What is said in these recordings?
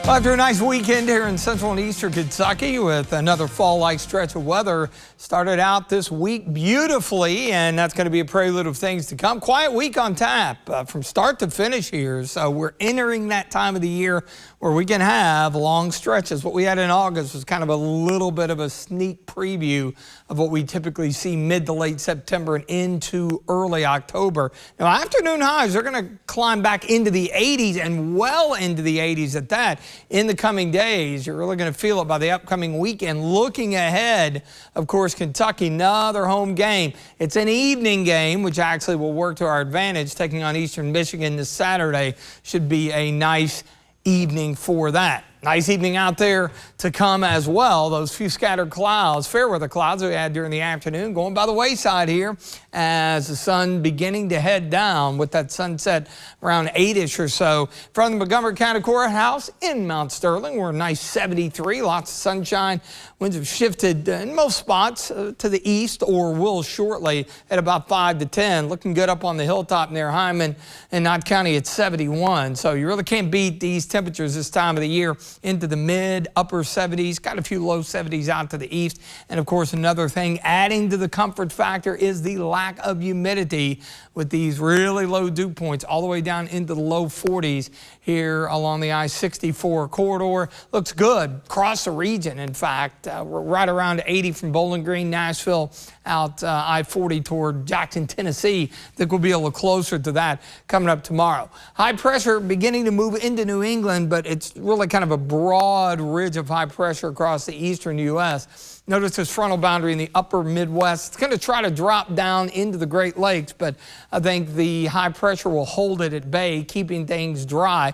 Well, after a nice weekend here in central and eastern Kentucky with another fall-like stretch of weather, started out this week beautifully, and that's going to be a prelude of things to come. Quiet week on tap from start to finish here, so we're entering that time of the year where we can have long stretches. What we had in August was kind of a little bit of a sneak preview of what we typically see mid to late September and into early October. Now, afternoon highs are going to climb back into the 80s and well into the 80s at that in the coming days. You're really going to feel it by the upcoming weekend. Looking ahead, of course, Kentucky, another home game. It's an evening game, which actually will work to our advantage. Taking on Eastern Michigan this Saturday should be a nice evening for that. Nice evening out there to come as well. Those few scattered clouds, fair weather clouds we had during the afternoon going by the wayside here as the sun beginning to head down with that sunset around 8-ish or so. From the Montgomery County Courthouse in Mount Sterling, we're a nice 73, lots of sunshine. Winds have shifted in most spots to the east or will shortly at about 5 to 10. Looking good up on the hilltop near Hyman and Knott County at 71. So you really can't beat these temperatures this time of the year. Into the mid upper 70s, got a few low 70s out to the east. And of course, another thing adding to the comfort factor is the lack of humidity with these really low dew points all the way down into the low 40s here along the I-64 corridor. Looks good across the region. In fact, we're right around 80 from Bowling Green, Nashville, out I-40 toward Jackson, Tennessee. I think we'll be a little closer to that coming up tomorrow. High pressure beginning to move into New England, but it's really kind of a broad ridge of high pressure across the eastern U.S. Notice this frontal boundary in the upper Midwest. It's going to try to drop down into the Great Lakes, but I think the high pressure will hold it at bay, keeping things dry.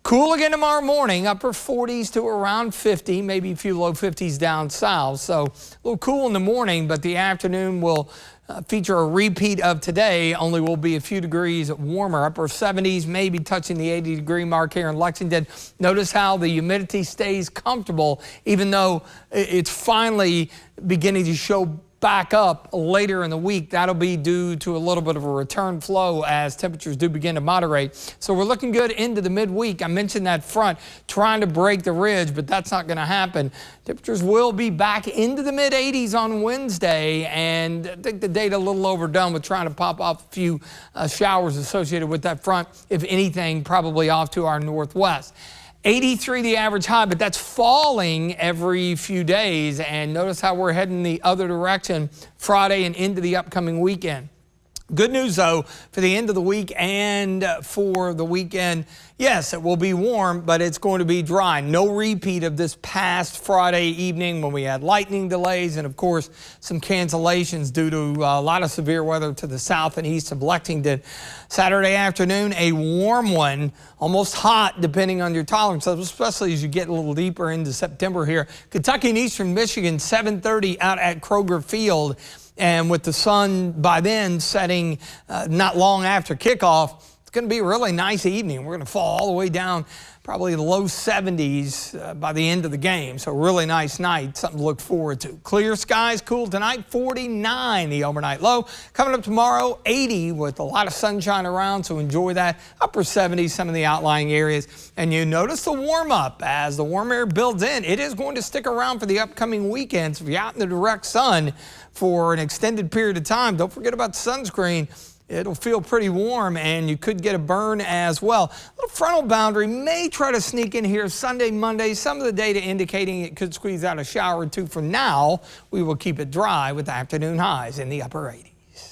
Cool again tomorrow morning, upper 40s to around 50, maybe a few low 50s down south. So a little cool in the morning, but the afternoon will feature a repeat of today, only will be a few degrees warmer, upper 70s, maybe touching the 80-degree mark here in Lexington. Notice how the humidity stays comfortable, even though it's finally beginning to show back up later in the week. That'll be due to a little bit of a return flow as temperatures do begin to moderate. So we're looking good into the midweek. I mentioned that front trying to break the ridge, but that's not going to happen. Temperatures will be back into the mid 80s on Wednesday, and I think the data a little overdone with trying to pop off a few showers associated with that front. If anything, probably off to our northwest. 83 the average high, but that's falling every few days. And notice how we're heading the other direction Friday and into the upcoming weekend. Good news, though, for the end of the week and for the weekend. Yes, it will be warm, but it's going to be dry. No repeat of this past Friday evening when we had lightning delays and, of course, some cancellations due to a lot of severe weather to the south and east of Lexington. Saturday afternoon, a warm one, almost hot depending on your tolerance level, especially as you get a little deeper into September here. Kentucky and Eastern Michigan, 7:30 out at Kroger Field. And with the sun by then setting not long after kickoff, it's going to be a really nice evening. We're going to fall all the way down probably the low 70s by the end of the game. So really nice night, something to look forward to. Clear skies, cool tonight, 49 the overnight low. Coming up tomorrow, 80 with a lot of sunshine around, so enjoy that. Upper 70s, some of the outlying areas. And you notice the warm up as the warm air builds in. It is going to stick around for the upcoming weekends. If you're out in the direct sun for an extended period of time, don't forget about sunscreen. It'll feel pretty warm, and you could get a burn as well. A little frontal boundary may try to sneak in here Sunday, Monday. Some of the data indicating it could squeeze out a shower or two. For now, we will keep it dry with afternoon highs in the upper 80s.